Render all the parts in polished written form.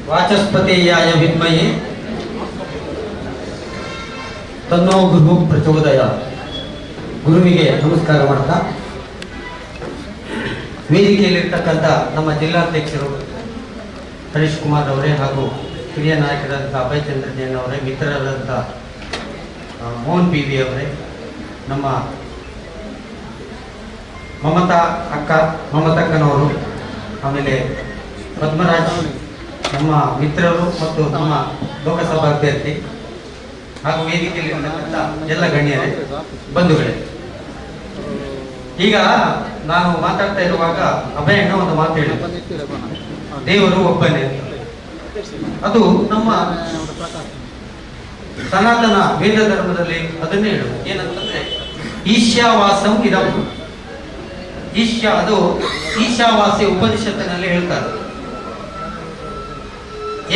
ವಾಚಸ್ಪತಿಯಾಯ ವಿದ್ಮಹೆ ತನ್ನೋ ಗುರು ಪ್ರಚೋದಯ. ಗುರುವಿಗೆ ನಮಸ್ಕಾರ ಮಾಡ್ತಾ, ವೇದಿಕೆಯಲ್ಲಿರ್ತಕ್ಕಂಥ ನಮ್ಮ ಜಿಲ್ಲಾಧ್ಯಕ್ಷರು ಹರೀಶ್ ಕುಮಾರ್ ಅವರೇ ಹಾಗೂ ಹಿರಿಯ ನಾಯಕರಾದಂಥ ಅಭಯ್ ಚಂದ್ರ ಜೈನ್ ಅವರೇ, ಮಿತ್ರರಾದಂಥ ಮೋಹನ್ ಪಿ ವಿ ಅವರೇ, ನಮ್ಮ ಮಮತಕ್ಕನವರು, ಆಮೇಲೆ ಪದ್ಮರಾಜ್ ನಮ್ಮ ಮಿತ್ರರು ಮತ್ತು ನಮ್ಮ ಲೋಕಸಭಾ ಅಭ್ಯರ್ಥಿ ಹಾಗೂ ವೇದಿಕೆಯಲ್ಲಿರ್ತಕ್ಕಂಥ ಎಲ್ಲ ಗಣ್ಯರೇ, ಬಂಧುಗಳೇ, ಈಗ ನಾನು ಮಾತಾಡ್ತಾ ಇರುವಾಗ ಅಭಯಣ್ಣ ಒಂದು ಮಾತು ಹೇಳಿದ್ರು, ದೇವರು ಒಬ್ಬನೇ. ಅದು ನಮ್ಮ ಸನಾತನ ವೇದ ಧರ್ಮದಲ್ಲಿ ಅದನ್ನೇ ಹೇಳುದು. ಏನಂತಂದ್ರೆ ಈಶ್ಯಾವಾಸಂ ಇದಂ. ಅದು ಈಶಾವಾಸ್ಯ ಉಪನಿಷತ್ತಿನಲ್ಲಿ ಹೇಳ್ತಾರೆ,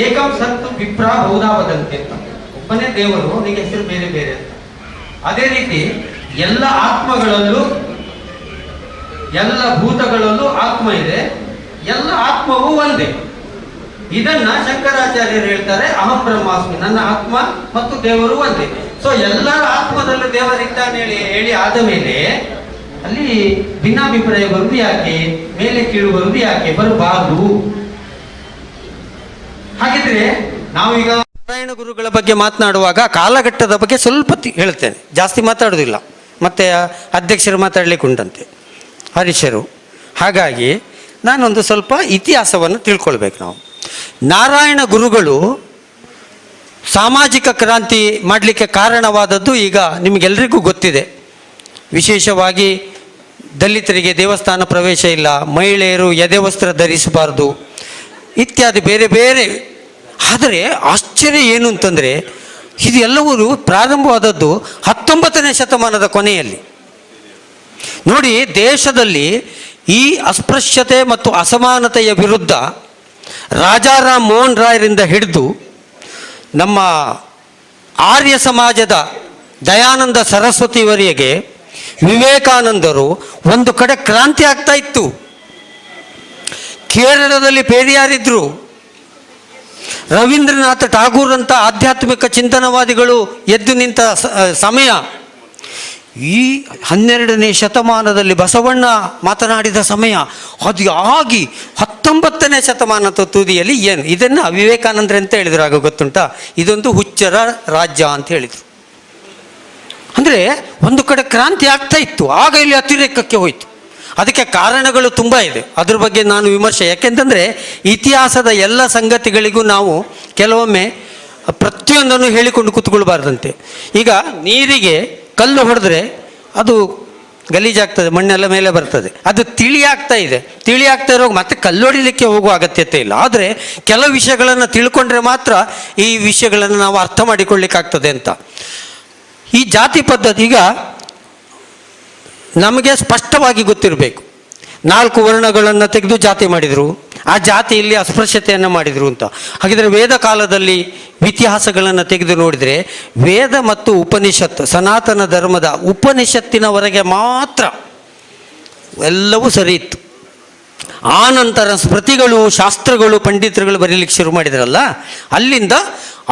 ಏಕಂ ಸತ್ತು ವಿಪ್ರಾ ಬಹುಧಾ ವದಂತಿ ಅಂತ. ಒಬ್ಬನೇ ದೇವರು, ಅವನಿಗೆ ಹೆಸರು ಬೇರೆ ಬೇರೆ ಅಂತ. ಅದೇ ರೀತಿ ಎಲ್ಲ ಆತ್ಮಗಳಲ್ಲೂ, ಎಲ್ಲ ಭೂತಗಳಲ್ಲೂ ಆತ್ಮ ಇದೆ, ಎಲ್ಲ ಆತ್ಮವೂ ಒಂದೇ. ಇದನ್ನ ಶಂಕರಾಚಾರ್ಯರು ಹೇಳ್ತಾರೆ, ಅಹಂ ಬ್ರಹ್ಮಾಸ್ಮಿ, ನನ್ನ ಆತ್ಮ ಮತ್ತು ದೇವರು ಒಂದೇ. ಸೊ ಎಲ್ಲರ ಆತ್ಮದಲ್ಲೂ ದೇವರಿದ್ದಾನೆ ಹೇಳಿ ಆದ ಮೇಲೆ ಅಲ್ಲಿ ಭಿನ್ನಾಭಿಪ್ರಾಯ ಬರುವುದು ಯಾಕೆ? ಮೇಲೆ ಕೀಳು ಬರುವುದು ಯಾಕೆ? ಬರಬಾರದು. ಹಾಗಿದ್ರೆ ನಾವೀಗ ನಾರಾಯಣ ಗುರುಗಳ ಬಗ್ಗೆ ಮಾತನಾಡುವಾಗ ಕಾಲಘಟ್ಟದ ಬಗ್ಗೆ ಸ್ವಲ್ಪ ಹೇಳ್ತೇನೆ, ಜಾಸ್ತಿ ಮಾತಾಡೋದಿಲ್ಲ, ಮತ್ತೆ ಅಧ್ಯಕ್ಷರು ಮಾತಾಡ್ಲಿಕ್ಕೆ ಉಂಟಂತೆ ಹರೀಶರು. ಹಾಗಾಗಿ ನಾನೊಂದು ಸ್ವಲ್ಪ ಇತಿಹಾಸವನ್ನು ತಿಳ್ಕೊಳ್ಬೇಕು. ನಾವು ನಾರಾಯಣ ಗುರುಗಳು ಸಾಮಾಜಿಕ ಕ್ರಾಂತಿ ಮಾಡಲಿಕ್ಕೆ ಕಾರಣವಾದದ್ದು ಈಗ ನಿಮಗೆಲ್ಲರಿಗೂ ಗೊತ್ತಿದೆ. ವಿಶೇಷವಾಗಿ ದಲಿತರಿಗೆ ದೇವಸ್ಥಾನ ಪ್ರವೇಶ ಇಲ್ಲ, ಮಹಿಳೆಯರು ಎದೆ ವಸ್ತ್ರ ಧರಿಸಬಾರ್ದು ಇತ್ಯಾದಿ ಬೇರೆ ಬೇರೆ. ಆದರೆ ಆಶ್ಚರ್ಯ ಏನು ಅಂತಂದರೆ, ಇದೆಲ್ಲವೂ ಪ್ರಾರಂಭವಾದದ್ದು 19ನೇ ಶತಮಾನದ ಕೊನೆಯಲ್ಲಿ. ನೋಡಿ, ದೇಶದಲ್ಲಿ ಈ ಅಸ್ಪೃಶ್ಯತೆ ಮತ್ತು ಅಸಮಾನತೆಯ ವಿರುದ್ಧ ರಾಜಾರಾಮ್ ಮೋಹನ್ ರಾಯರಿಂದ ಹಿಡಿದು ನಮ್ಮ ಆರ್ಯ ಸಮಾಜದ ದಯಾನಂದ ಸರಸ್ವತಿಯವರಿಗೆ, ವಿವೇಕಾನಂದರು, ಒಂದು ಕಡೆ ಕ್ರಾಂತಿ ಆಗ್ತಾ ಇತ್ತು. ಕೇರಳದಲ್ಲಿ ಪೇರಿಯಾರಿದ್ರು, ರವೀಂದ್ರನಾಥ ಠಾಗೂರ್ ಅಂತ ಆಧ್ಯಾತ್ಮಿಕ ಚಿಂತನವಾದಿಗಳು ಎದ್ದು ನಿಂತ ಸಮಯ. ಈ 12ನೇ ಶತಮಾನದಲ್ಲಿ ಬಸವಣ್ಣ ಮಾತನಾಡಿದ ಸಮಯ. ಅದು ಆಗಿ 19ನೇ ಶತಮಾನದ ತುದಿಯಲ್ಲಿ ಏನು ಇದನ್ನು ವಿವೇಕಾನಂದರು ಅಂತ ಹೇಳಿದ್ರು. ಆಗ ಗೊತ್ತುಂಟಾ, ಇದೊಂದು ಹುಚ್ಚರ ರಾಜ್ಯ ಅಂತ ಹೇಳಿದರು. ಅಂದರೆ ಒಂದು ಕಡೆ ಕ್ರಾಂತಿ ಆಗ್ತಾ ಇತ್ತು, ಆಗ ಇಲ್ಲಿ ಅತಿರೇಕಕ್ಕೆ ಹೋಯಿತು. ಅದಕ್ಕೆ ಕಾರಣಗಳು ತುಂಬ ಇದೆ, ಅದ್ರ ಬಗ್ಗೆ ನಾನು ವಿಮರ್ಶೆ. ಯಾಕೆಂತಂದರೆ ಇತಿಹಾಸದ ಎಲ್ಲ ಸಂಗತಿಗಳಿಗೂ ನಾವು ಕೆಲವೊಮ್ಮೆ ಪ್ರತಿಯೊಂದನ್ನು ಹೇಳಿಕೊಂಡು ಕೂತ್ಕೊಳ್ಬಾರ್ದಂತೆ. ಈಗ ನೀರಿಗೆ ಕಲ್ಲು ಹೊಡೆದ್ರೆ ಅದು ಗಲೀಜಾಗ್ತದೆ, ಮಣ್ಣೆಲ್ಲ ಮೇಲೆ ಬರ್ತದೆ, ಅದು ತಿಳಿಯಾಗ್ತಾ ಇದೆ. ತಿಳಿಯಾಗ್ತಾ ಇರೋವಾಗ ಮತ್ತೆ ಕಲ್ಲೊಡಿಲಿಕ್ಕೆ ಹೋಗುವ ಅಗತ್ಯತೆ ಇಲ್ಲ. ಆದರೆ ಕೆಲವು ವಿಷಯಗಳನ್ನು ತಿಳ್ಕೊಂಡ್ರೆ ಮಾತ್ರ ಈ ವಿಷಯಗಳನ್ನು ನಾವು ಅರ್ಥ ಮಾಡಿಕೊಳ್ಳಿಕ್ಕಾಗ್ತದೆ ಅಂತ. ಈ ಜಾತಿ ಪದ್ಧತಿ ಈಗ ನಮಗೆ ಸ್ಪಷ್ಟವಾಗಿ ಗೊತ್ತಿರಬೇಕು. 4 ವರ್ಣಗಳನ್ನು ತೆಗೆದು ಜಾತಿ ಮಾಡಿದರು, ಆ ಜಾತಿಯಲ್ಲಿ ಅಸ್ಪೃಶ್ಯತೆಯನ್ನು ಮಾಡಿದರು ಅಂತ. ಹಾಗಿದ್ರೆ ವೇದ ಕಾಲದಲ್ಲಿ ಇತಿಹಾಸಗಳನ್ನು ತೆಗೆದು ನೋಡಿದರೆ ವೇದ ಮತ್ತು ಉಪನಿಷತ್ತು, ಸನಾತನ ಧರ್ಮದ ಉಪನಿಷತ್ತಿನವರೆಗೆ ಮಾತ್ರ ಎಲ್ಲವೂ ಸರಿ ಇತ್ತು. ಆ ನಂತರ ಸ್ಮೃತಿಗಳು, ಶಾಸ್ತ್ರಗಳು, ಪಂಡಿತರುಗಳು ಬರೀಲಿಕ್ಕೆ ಶುರು ಮಾಡಿದ್ರಲ್ಲ, ಅಲ್ಲಿಂದ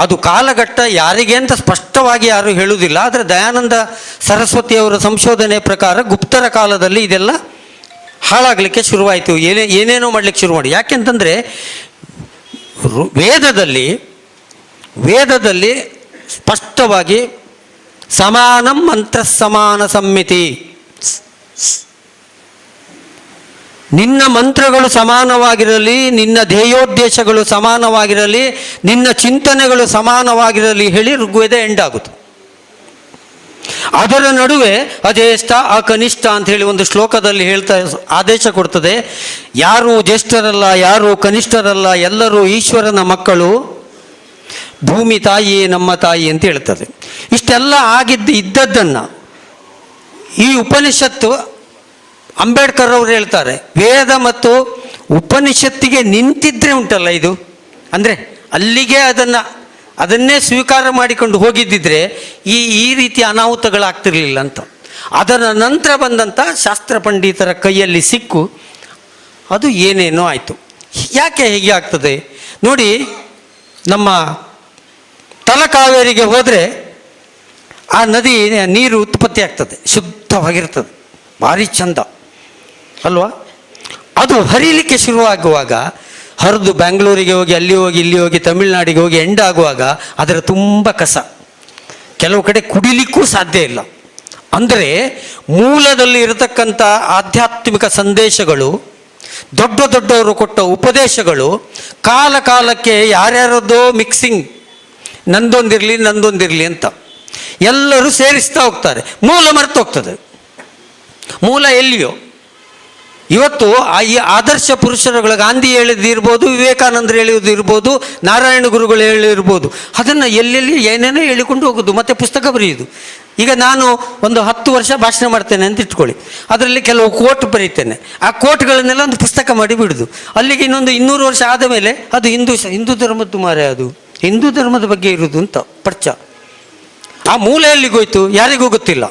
ಅದು ಕಾಲಘಟ್ಟ ಯಾರಿಗೆ ಅಂತ ಸ್ಪಷ್ಟವಾಗಿ ಯಾರೂ ಹೇಳುವುದಿಲ್ಲ. ಆದರೆ ದಯಾನಂದ ಸರಸ್ವತಿಯವರ ಸಂಶೋಧನೆ ಪ್ರಕಾರ ಗುಪ್ತರ ಕಾಲದಲ್ಲಿ ಇದೆಲ್ಲ ಹಾಳಾಗಲಿಕ್ಕೆ ಶುರುವಾಯಿತು, ಏನೇನೋ ಮಾಡಲಿಕ್ಕೆ ಶುರು ಮಾಡಿ. ಯಾಕೆಂತಂದರೆ ವೇದದಲ್ಲಿ ಸ್ಪಷ್ಟವಾಗಿ ಸಮಾನಂ ಮಂತ್ರ ಸಮಾನ ಸಮ್ಮಿತಿ, ನಿನ್ನ ಮಂತ್ರಗಳು ಸಮಾನವಾಗಿರಲಿ, ನಿನ್ನ ಧ್ಯೇಯೋದ್ದೇಶಗಳು ಸಮಾನವಾಗಿರಲಿ, ನಿನ್ನ ಚಿಂತನೆಗಳು ಸಮಾನವಾಗಿರಲಿ ಹೇಳಿ ಋಗ್ವೇದ ಎಂಡಾಗುತ್ತೆ. ಅದರ ನಡುವೆ ಅಜ್ಯೇಷ್ಠ ಅಕನಿಷ್ಠ ಅಂತ ಹೇಳಿ ಒಂದು ಶ್ಲೋಕದಲ್ಲಿ ಹೇಳ್ತಾ ಆದೇಶ ಕೊಡ್ತದೆ. ಯಾರು ಜ್ಯೇಷ್ಠರಲ್ಲ, ಯಾರು ಕನಿಷ್ಠರಲ್ಲ, ಎಲ್ಲರೂ ಈಶ್ವರನ ಮಕ್ಕಳು, ಭೂಮಿ ತಾಯಿ ನಮ್ಮ ತಾಯಿ ಅಂತ ಹೇಳ್ತದೆ. ಇಷ್ಟೆಲ್ಲ ಇದ್ದದ್ದನ್ನು ಈ ಉಪನಿಷತ್ತು, ಅಂಬೇಡ್ಕರ್ ಅವರು ಹೇಳ್ತಾರೆ, ವೇದ ಮತ್ತು ಉಪನಿಷತ್ತಿಗೆ ನಿಂತಿದ್ರೆ ಉಂಟಲ್ಲ ಇದು, ಅಂದರೆ ಅಲ್ಲಿಗೆ ಅದನ್ನೇ ಸ್ವೀಕಾರ ಮಾಡಿಕೊಂಡು ಹೋಗಿದ್ದಿದ್ರೆ ಈ ರೀತಿ ಅನಾಹುತಗಳಾಗ್ತಿರ್ಲಿಲ್ಲ ಅಂತ. ಅದರ ನಂತರ ಬಂದಂಥ ಶಾಸ್ತ್ರ ಪಂಡಿತರ ಕೈಯಲ್ಲಿ ಸಿಕ್ಕು ಅದು ಏನೇನೋ ಆಯಿತು. ಯಾಕೆ ಹೀಗೆ ಆಗ್ತದೆ ನೋಡಿ, ನಮ್ಮ ತಲಕಾವೇರಿಗೆ ಹೋದರೆ ಆ ನದಿ ನೀರು ಉತ್ಪತ್ತಿ ಆಗ್ತದೆ, ಶುದ್ಧವಾಗಿರ್ತದೆ, ಭಾರಿ ಚಂದ ಅಲ್ವಾ. ಅದು ಹರಿಲಿಕ್ಕೆ ಶುರುವಾಗುವಾಗ ಹರಿದು ಬ್ಯಾಂಗ್ಳೂರಿಗೆ ಹೋಗಿ ಅಲ್ಲಿ ಹೋಗಿ ಇಲ್ಲಿ ಹೋಗಿ ತಮಿಳುನಾಡಿಗೆ ಹೋಗಿ ಎಂಡಾಗುವಾಗ ಅದರ ತುಂಬ ಕಸ, ಕೆಲವು ಕಡೆ ಕುಡಿಲಿಕ್ಕೂ ಸಾಧ್ಯ ಇಲ್ಲ. ಅಂದರೆ ಮೂಲದಲ್ಲಿ ಇರತಕ್ಕಂಥ ಆಧ್ಯಾತ್ಮಿಕ ಸಂದೇಶಗಳು, ದೊಡ್ಡ ದೊಡ್ಡವರು ಕೊಟ್ಟ ಉಪದೇಶಗಳು ಕಾಲ ಕಾಲಕ್ಕೆ ಯಾರ್ಯಾರದ್ದೋ ಮಿಕ್ಸಿಂಗ್, ನಂದೊಂದಿರಲಿ ಅಂತ ಎಲ್ಲರೂ ಸೇರಿಸ್ತಾ ಹೋಗ್ತಾರೆ, ಮೂಲ ಮರೆತು ಹೋಗ್ತದೆ. ಮೂಲ ಎಲ್ಲಿಯೋ. ಇವತ್ತು ಈ ಆದರ್ಶ ಪುರುಷರುಗಳು ಗಾಂಧಿ ಹೇಳಿದಿರ್ಬೋದು, ವಿವೇಕಾನಂದರು ಹೇಳುವುದಿರ್ಬೋದು, ನಾರಾಯಣ ಗುರುಗಳು ಹೇಳಿರ್ಬೋದು, ಅದನ್ನು ಎಲ್ಲೆಲ್ಲಿ ಏನೇನೋ ಹೇಳಿಕೊಂಡು ಹೋಗೋದು, ಮತ್ತು ಪುಸ್ತಕ ಬರೆಯೋದು. ಈಗ ನಾನು ಒಂದು 10 ವರ್ಷ ಭಾಷಣ ಮಾಡ್ತೇನೆ ಅಂತ ಇಟ್ಕೊಳ್ಳಿ, ಅದರಲ್ಲಿ ಕೆಲವು ಕೋಟ್ ಬರೀತೇನೆ, ಆ ಕೋಟ್ಗಳನ್ನೆಲ್ಲ ಒಂದು ಪುಸ್ತಕ ಮಾಡಿ ಬಿಡೋದು. ಅಲ್ಲಿಗೆ ಇನ್ನೊಂದು 200 ವರ್ಷ ಆದ ಮೇಲೆ ಅದು ಹಿಂದೂ ಧರ್ಮದ್ದು ಮಾರೆ, ಅದು ಹಿಂದೂ ಧರ್ಮದ ಬಗ್ಗೆ ಇರುವುದು ಅಂತ ಪರ್ಚ. ಆ ಮೂಲ ಎಲ್ಲಿಗೋಯ್ತು ಯಾರಿಗೂ ಗೊತ್ತಿಲ್ಲ.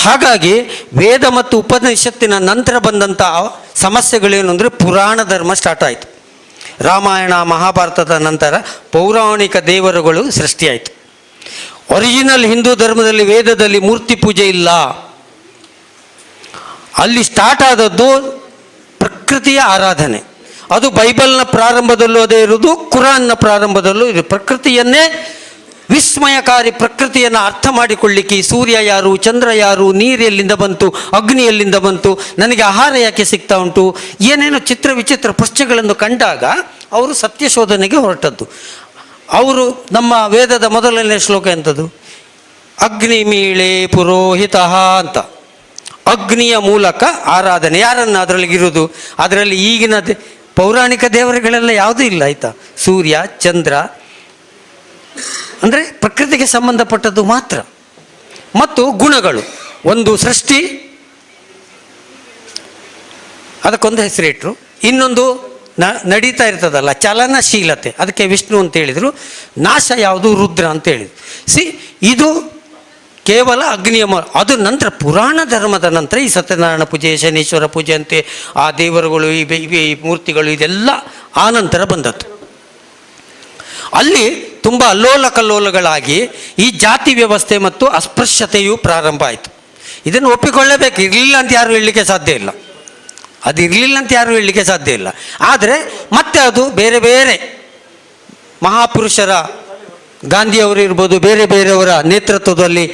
ಹಾಗಾಗಿ ವೇದ ಮತ್ತು ಉಪನಿಷತ್ತಿನ ನಂತರ ಬಂದಂಥ ಸಮಸ್ಯೆಗಳೇನು ಅಂದರೆ ಪುರಾಣ ಧರ್ಮ ಸ್ಟಾರ್ಟ್ ಆಯಿತು. ರಾಮಾಯಣ ಮಹಾಭಾರತದ ನಂತರ ಪೌರಾಣಿಕ ದೇವರುಗಳು ಸೃಷ್ಟಿಯಾಯಿತು. ಒರಿಜಿನಲ್ ಹಿಂದೂ ಧರ್ಮದಲ್ಲಿ ವೇದದಲ್ಲಿ ಮೂರ್ತಿ ಪೂಜೆ ಇಲ್ಲ. ಅಲ್ಲಿ ಸ್ಟಾರ್ಟ್ ಆದದ್ದು ಪ್ರಕೃತಿಯ ಆರಾಧನೆ. ಅದು ಬೈಬಲ್ನ ಪ್ರಾರಂಭದಲ್ಲೂ ಅದೇ ಇರುವುದು, ಕುರಾನ್ನ ಪ್ರಾರಂಭದಲ್ಲೂ ಇದು. ಪ್ರಕೃತಿಯನ್ನೇ ವಿಸ್ಮಯಕಾರಿ ಪ್ರಕೃತಿಯನ್ನು ಅರ್ಥ ಮಾಡಿಕೊಳ್ಳಿಕ್ಕೆ ಸೂರ್ಯ ಯಾರು, ಚಂದ್ರ ಯಾರು, ನೀರು ಎಲ್ಲಿಂದ ಬಂತು, ಅಗ್ನಿ ಎಲ್ಲಿಂದ ಬಂತು, ನನಗೆ ಆಹಾರ ಯಾಕೆ ಸಿಗ್ತಾ ಉಂಟು, ಏನೇನೋ ಚಿತ್ರ ವಿಚಿತ್ರ ಪ್ರಶ್ನೆಗಳನ್ನು ಕಂಡಾಗ ಅವರು ಸತ್ಯ ಶೋಧನೆಗೆ ಹೊರಟದ್ದು. ಅವರು ನಮ್ಮ ವೇದದ ಮೊದಲನೇ ಶ್ಲೋಕ ಎಂಥದ್ದು? ಅಗ್ನಿ ಮೀಳೆ ಪುರೋಹಿತ ಅಂತ. ಅಗ್ನಿಯ ಮೂಲಕ ಆರಾಧನೆ. ಯಾರನ್ನು ಅದರಲ್ಲಿಗಿರುವುದು? ಅದರಲ್ಲಿ ಈಗಿನ ಪೌರಾಣಿಕ ದೇವರುಗಳೆಲ್ಲ ಯಾವುದೂ ಇಲ್ಲ, ಆಯಿತಾ. ಸೂರ್ಯ ಚಂದ್ರ ಅಂದರೆ ಪ್ರಕೃತಿಗೆ ಸಂಬಂಧಪಟ್ಟದ್ದು ಮಾತ್ರ. ಮತ್ತು ಗುಣಗಳು, ಒಂದು ಸೃಷ್ಟಿ, ಅದಕ್ಕೊಂದು ಹೆಸರಿಟ್ಟರು. ಇನ್ನೊಂದು ನಡೀತಾ ಇರ್ತದಲ್ಲ ಚಲನಶೀಲತೆ, ಅದಕ್ಕೆ ವಿಷ್ಣು ಅಂತ ಹೇಳಿದರು. ನಾಶ ಯಾವುದು? ರುದ್ರ ಅಂತ ಹೇಳಿದರು. ಇದು ಕೇವಲ ಅಗ್ನಿಯ ಅದು ನಂತರ ಪುರಾಣ ಧರ್ಮದ ನಂತರ ಈ ಸತ್ಯನಾರಾಯಣ ಪೂಜೆ, ಶನೀಶ್ವರ ಪೂಜೆ ಅಂತೆ, ಆ ದೇವರುಗಳು, ಈ ಮೂರ್ತಿಗಳು, ಇದೆಲ್ಲ ಆ ನಂತರ ಬಂದದ್ದು. ಅಲ್ಲಿ ತುಂಬ ಅಲ್ಲೋಲ ಕಲ್ಲೋಲಗಳಾಗಿ ಈ ಜಾತಿ ವ್ಯವಸ್ಥೆ ಮತ್ತು ಅಸ್ಪೃಶ್ಯತೆಯು ಪ್ರಾರಂಭ ಆಯಿತು. ಇದನ್ನು ಒಪ್ಪಿಕೊಳ್ಳಬೇಕು. ಇರಲಿಲ್ಲ ಅಂತ ಯಾರು ಹೇಳಲಿಕ್ಕೆ ಸಾಧ್ಯ ಇಲ್ಲ, ಅದು ಇರಲಿಲ್ಲ ಅಂತ ಯಾರು ಹೇಳಲಿಕ್ಕೆ ಸಾಧ್ಯ ಇಲ್ಲ. ಆದರೆ ಮತ್ತೆ ಅದು ಬೇರೆ ಬೇರೆ ಮಹಾಪುರುಷರ, ಗಾಂಧಿಯವರು ಇರ್ಬೋದು, ಬೇರೆ ಬೇರೆಯವರ ನೇತೃತ್ವದಲ್ಲಿ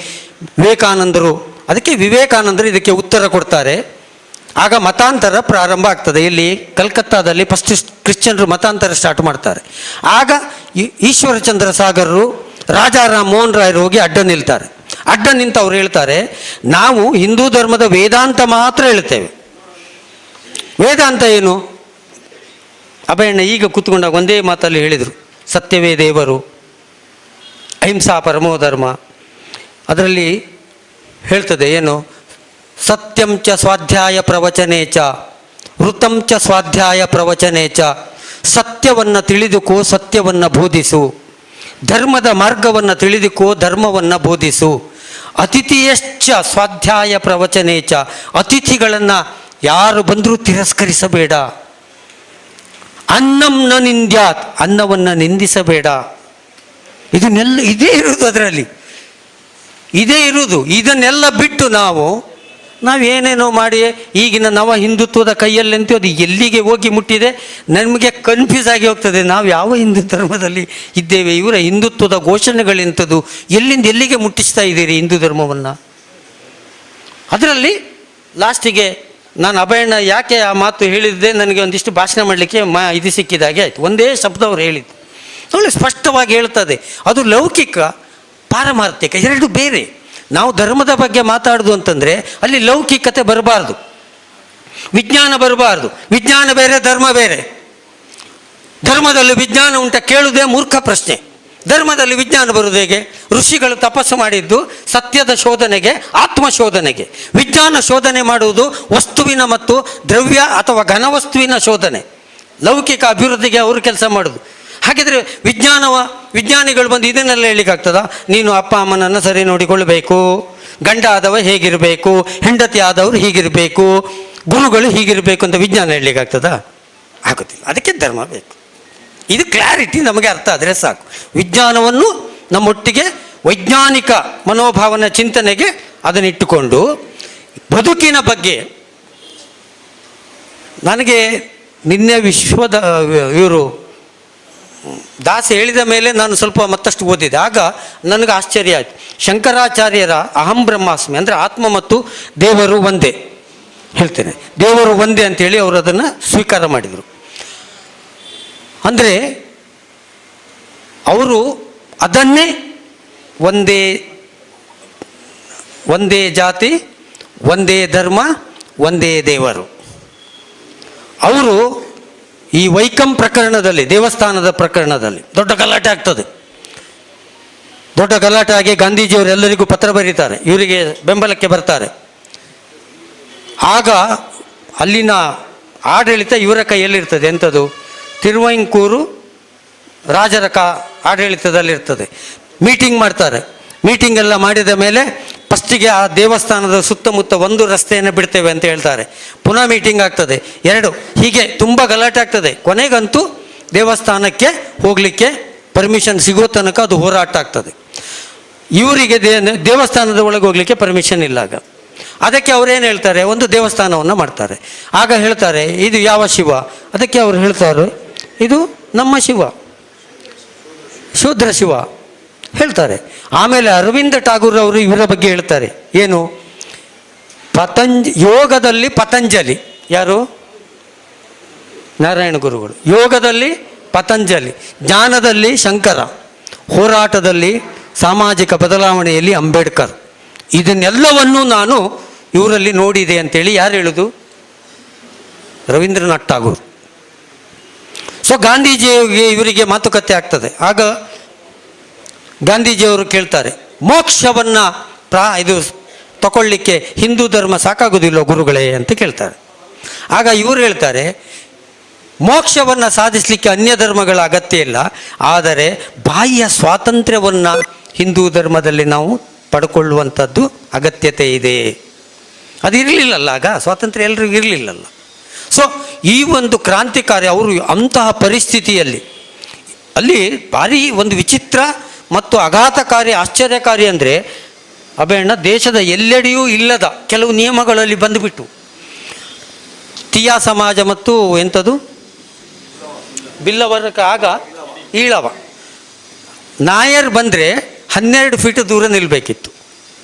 ವಿವೇಕಾನಂದರು, ಅದಕ್ಕೆ ವಿವೇಕಾನಂದರು ಇದಕ್ಕೆ ಉತ್ತರ ಕೊಡ್ತಾರೆ. ಆಗ ಮತಾಂತರ ಪ್ರಾರಂಭ ಆಗ್ತದೆ. ಇಲ್ಲಿ ಕಲ್ಕತ್ತಾದಲ್ಲಿ ಫಸ್ಟ್ ಕ್ರಿಶ್ಚಿಯನ್ರು ಮತಾಂತರ ಸ್ಟಾರ್ಟ್ ಮಾಡ್ತಾರೆ. ಆಗ ಈಶ್ವರಚಂದ್ರ ಸಾಗರರು, ರಾಜಾರಾಮ್ ಮೋಹನ್ ರಾಯರು ಹೋಗಿ ಅಡ್ಡ ನಿಲ್ತಾರೆ. ಅಡ್ಡ ನಿಂತು ಅವ್ರು ಹೇಳ್ತಾರೆ, ನಾವು ಹಿಂದೂ ಧರ್ಮದ ವೇದಾಂತ ಮಾತ್ರ ಹೇಳ್ತೇವೆ. ವೇದಾಂತ ಏನು? ಅಭಯಣ್ಣ ಈಗ ಕೂತ್ಕೊಂಡಾಗ ಒಂದೇ ಮಾತಲ್ಲಿ ಹೇಳಿದರು, ಸತ್ಯವೇ ದೇವರು, ಅಹಿಂಸಾ ಪರಮೋ ಧರ್ಮ. ಅದರಲ್ಲಿ ಹೇಳ್ತದೆ ಏನು? ಸತ್ಯಂ ಚ ಸ್ವಾಧ್ಯಾಯ ಪ್ರವಚನೇ ಚ ವೃತಂ ಚ ಸ್ವಾಧ್ಯಾಯ ಪ್ರವಚನೇ ಚ. ಸತ್ಯವನ್ನು ತಿಳಿದುಕೋ, ಸತ್ಯವನ್ನು ಬೋಧಿಸು. ಧರ್ಮದ ಮಾರ್ಗವನ್ನು ತಿಳಿದುಕೋ, ಧರ್ಮವನ್ನು ಬೋಧಿಸು. ಅತಿಥಿಯಶ್ಚ ಸ್ವಾಧ್ಯಾಯ ಪ್ರವಚನೇ ಚ. ಅತಿಥಿಗಳನ್ನು ಯಾರು ಬಂದರೂ ತಿರಸ್ಕರಿಸಬೇಡ. ಅನ್ನಂ ನ ನಿಂದ್ಯಾತ್. ಅನ್ನವನ್ನು ನಿಂದಿಸಬೇಡ. ಇದನ್ನೆಲ್ಲ ಇದೇ ಇರುವುದು, ಅದರಲ್ಲಿ ಇದೇ ಇರುವುದು. ಇದನ್ನೆಲ್ಲ ಬಿಟ್ಟು ನಾವೇನೇನೋ ಮಾಡಿ ಈಗಿನ ನವ ಹಿಂದುತ್ವದ ಕೈಯಲ್ಲಂತೂ ಅದು ಎಲ್ಲಿಗೆ ಹೋಗಿ ಮುಟ್ಟಿದೆ, ನಮಗೆ ಕನ್ಫ್ಯೂಸ್ ಆಗಿ ಹೋಗ್ತದೆ. ನಾವು ಯಾವ ಹಿಂದೂ ಧರ್ಮದಲ್ಲಿ ಇದ್ದೇವೆ? ಇವರ ಹಿಂದುತ್ವದ ಘೋಷಣೆಗಳೆಂಥದ್ದು, ಎಲ್ಲಿಂದ ಎಲ್ಲಿಗೆ ಮುಟ್ಟಿಸ್ತಾ ಇದ್ದೀರಿ ಹಿಂದೂ ಧರ್ಮವನ್ನು? ಅದರಲ್ಲಿ ಲಾಸ್ಟಿಗೆ ನಾನು ಅಭಯಣ್ಣ ಯಾಕೆ ಆ ಮಾತು ಹೇಳಿದ್ದೆ, ನನಗೆ ಒಂದಿಷ್ಟು ಭಾಷಣ ಮಾಡಲಿಕ್ಕೆ ಇದು ಸಿಕ್ಕಿದಾಗೆ ಆಯಿತು. ಒಂದೇ ಶಬ್ದ ಅವ್ರು ಹೇಳಿದ್ದು ಒಳ್ಳೆ ಸ್ಪಷ್ಟವಾಗಿ ಹೇಳ್ತದೆ. ಅದು ಲೌಕಿಕ, ಪಾರಮಾರ್ಥಿಕ ಎರಡು ಬೇರೆ. ನಾವು ಧರ್ಮದ ಬಗ್ಗೆ ಮಾತಾಡೋದು ಅಂತಂದರೆ ಅಲ್ಲಿ ಲೌಕಿಕತೆ ಬರಬಾರ್ದು, ವಿಜ್ಞಾನ ಬರಬಾರ್ದು. ವಿಜ್ಞಾನ ಬೇರೆ, ಧರ್ಮ ಬೇರೆ. ಧರ್ಮದಲ್ಲಿ ವಿಜ್ಞಾನ ಉಂಟ ಕೇಳುವುದೇ ಮೂರ್ಖ ಪ್ರಶ್ನೆ. ಧರ್ಮದಲ್ಲಿ ವಿಜ್ಞಾನ ಬರುವುದು ಹೇಗೆ? ಋಷಿಗಳು ತಪಸ್ಸು ಮಾಡಿದ್ದು ಸತ್ಯದ ಶೋಧನೆಗೆ, ಆತ್ಮ ಶೋಧನೆಗೆ. ವಿಜ್ಞಾನ ಶೋಧನೆ ಮಾಡುವುದು ವಸ್ತುವಿನ ಮತ್ತು ದ್ರವ್ಯ ಅಥವಾ ಘನವಸ್ತುವಿನ ಶೋಧನೆ. ಲೌಕಿಕ ಅಭಿವೃದ್ಧಿಗೆ ಅವರು ಕೆಲಸ ಮಾಡೋದು. ಹಾಗಿದ್ರೆ ವಿಜ್ಞಾನಿಗಳು ಬಂದು ಇದನ್ನೆಲ್ಲ ಹೇಳಲಿಕ್ಕಾಗ್ತದ? ನೀನು ಅಪ್ಪ ಅಮ್ಮನನ್ನು ಸರಿ ನೋಡಿಕೊಳ್ಬೇಕು, ಗಂಡ ಆದವ ಹೇಗಿರಬೇಕು, ಹೆಂಡತಿ ಆದವರು ಇದು ಕ್ಲಾರಿಟಿ ನಮಗೆ ಅರ್ಥ ಆದರೆ ಸಾಕು. ವಿಜ್ಞಾನವನ್ನು ನಮ್ಮೊಟ್ಟಿಗೆ ವೈಜ್ಞಾನಿಕ ಮನೋಭಾವನೆ ಚಿಂತನೆಗೆ ಅದನ್ನಿಟ್ಟುಕೊಂಡು ಬದುಕಿನ ಬಗ್ಗೆ ನನಗೆ ನಿನ್ನೆ ವಿಶ್ವದ ಇವರು ದಾಸ ಹೇಳಿದ ಮೇಲೆ ನಾನು ಸ್ವಲ್ಪ ಮತ್ತಷ್ಟು ಓದಿದೆ. ಆಗ ನನಗೆ ಆಶ್ಚರ್ಯ ಆಯಿತು. ಶಂಕರಾಚಾರ್ಯರ ಅಹಂ ಬ್ರಹ್ಮಾಸ್ಮಿ ಅಂದರೆ ಆತ್ಮ ಮತ್ತು ದೇವರು ಒಂದೇ ಹೇಳ್ತೇನೆ, ದೇವರು ಒಂದೇ ಅಂತೇಳಿ ಅವರು ಅದನ್ನು ಸ್ವೀಕಾರ ಮಾಡಿದರು. ಅಂದರೆ ಅವರು ಅದನ್ನೇ ಒಂದೇ ಜಾತಿ, ಒಂದೇ ಧರ್ಮ, ಒಂದೇ ದೇವರು. ಅವರು ಈ ವೈಕಂ ಪ್ರಕರಣದಲ್ಲಿ, ದೇವಸ್ಥಾನದ ಪ್ರಕರಣದಲ್ಲಿ ದೊಡ್ಡ ಗಲಾಟೆ ಆಗ್ತದೆ. ದೊಡ್ಡ ಗಲಾಟೆ ಆಗಿ ಗಾಂಧೀಜಿಯವರು ಎಲ್ಲರಿಗೂ ಪತ್ರ ಬರೀತಾರೆ, ಇವರಿಗೆ ಬೆಂಬಲಕ್ಕೆ ಬರ್ತಾರೆ. ಆಗ ಅಲ್ಲಿನ ಆಡಳಿತ ಇವರ ಕೈಯಲ್ಲಿರ್ತದೆ. ಎಂಥದ್ದು? ತಿರುವೈಂಕೂರು ರಾಜರ ಆಡಳಿತದಲ್ಲಿರ್ತದೆ. ಮೀಟಿಂಗ್ ಮಾಡ್ತಾರೆ. ಮೀಟಿಂಗ್ ಎಲ್ಲ ಮಾಡಿದ ಮೇಲೆ ಫಸ್ಟಿಗೆ ಆ ದೇವಸ್ಥಾನದ ಸುತ್ತಮುತ್ತ ಒಂದು ರಸ್ತೆಯನ್ನು ಬಿಡ್ತೇವೆ ಅಂತ ಹೇಳ್ತಾರೆ. ಪುನಃ ಮೀಟಿಂಗ್ ಆಗ್ತದೆ, 2, ಹೀಗೆ ತುಂಬ ಗಲಾಟೆ ಆಗ್ತದೆ. ಕೊನೆಗಂತೂ ದೇವಸ್ಥಾನಕ್ಕೆ ಹೋಗಲಿಕ್ಕೆ ಪರ್ಮಿಷನ್ ಸಿಗೋ ತನಕ ಅದು ಹೋರಾಟ ಆಗ್ತದೆ. ಇವರಿಗೆ ದೇವಸ್ಥಾನದ ಒಳಗೆ ಹೋಗಲಿಕ್ಕೆ ಪರ್ಮಿಷನ್ ಇಲ್ಲ. ಆಗ ಅದಕ್ಕೆ ಅವರೇನು ಹೇಳ್ತಾರೆ, ಒಂದು ದೇವಸ್ಥಾನವನ್ನು ಮಾಡ್ತಾರೆ. ಆಗ ಹೇಳ್ತಾರೆ, ಇದು ಯಾವ ಶಿವ? ಅದಕ್ಕೆ ಅವರು ಹೇಳ್ತಾರೆ, ಇದು ನಮ್ಮ ಶಿವ, ಶೂದ್ರ ಶಿವ ಹೇಳ್ತಾರೆ. ಆಮೇಲೆ ಅರವಿಂದ ಠಾಗೂರ್ ಅವರು ಇವರ ಬಗ್ಗೆ ಹೇಳ್ತಾರೆ, ಏನು? ಯೋಗದಲ್ಲಿ ಪತಂಜಲಿ, ಯಾರು? ನಾರಾಯಣ ಗುರುಗಳು. ಯೋಗದಲ್ಲಿ ಪತಂಜಲಿ, ಜ್ಞಾನದಲ್ಲಿ ಶಂಕರ, ಹೋರಾಟದಲ್ಲಿ ಸಾಮಾಜಿಕ ಬದಲಾವಣೆಯಲ್ಲಿ ಅಂಬೇಡ್ಕರ್. ಇದನ್ನೆಲ್ಲವನ್ನೂ ನಾನು ಇವರಲ್ಲಿ ನೋಡಿದೆ ಅಂತೇಳಿ ಯಾರು ಹೇಳೋದು? ರವೀಂದ್ರನಾಥ್ ಠಾಗೂರ್. ಸೊ ಗಾಂಧೀಜಿಯವರಿಗೆ ಇವರಿಗೆ ಮಾತುಕತೆ ಆಗ್ತದೆ. ಆಗ ಗಾಂಧೀಜಿಯವರು ಕೇಳ್ತಾರೆ, ಮೋಕ್ಷವನ್ನು ಇದು ತಗೊಳ್ಳಿಕ್ಕೆ ಹಿಂದೂ ಧರ್ಮ ಸಾಕಾಗೋದಿಲ್ಲ ಗುರುಗಳೇ ಅಂತ ಕೇಳ್ತಾರೆ. ಆಗ ಇವರು ಹೇಳ್ತಾರೆ, ಮೋಕ್ಷವನ್ನು ಸಾಧಿಸಲಿಕ್ಕೆ ಅನ್ಯ ಧರ್ಮಗಳ ಅಗತ್ಯ ಇಲ್ಲ, ಆದರೆ ಬಾಹ್ಯ ಸ್ವಾತಂತ್ರ್ಯವನ್ನು ಹಿಂದೂ ಧರ್ಮದಲ್ಲಿ ನಾವು ಪಡ್ಕೊಳ್ಳುವಂಥದ್ದು ಅಗತ್ಯತೆ ಇದೆ. ಅದು ಇರಲಿಲ್ಲಲ್ಲ, ಆಗ ಸ್ವಾತಂತ್ರ್ಯ ಎಲ್ರಿಗೂ ಇರಲಿಲ್ಲಲ್ಲ. ಸೊ ಈ ಒಂದು ಕ್ರಾಂತಿಕಾರಿ ಅವರು ಅಂತಹ ಪರಿಸ್ಥಿತಿಯಲ್ಲಿ, ಅಲ್ಲಿ ಭಾರಿ ಒಂದು ವಿಚಿತ್ರ ಮತ್ತು ಆಘಾತಕಾರಿ, ಆಶ್ಚರ್ಯಕಾರಿ ಅಂದರೆ ಅಬೇಣ್ಣ ದೇಶದ ಎಲ್ಲೆಡೆಯೂ ಇಲ್ಲದ ಕೆಲವು ನಿಯಮಗಳಲ್ಲಿ ಬಂದುಬಿಟ್ಟು, ಟಿಯಾ ಸಮಾಜ ಮತ್ತು ಎಂಥದ್ದು ಬಿಲ್ಲವರ್ಗ, ಆಗ ಈಳವ ನಾಯರ್ ಬಂದರೆ 12 ಫೀಟ್ ದೂರ ನಿಲ್ಲಬೇಕಿತ್ತು,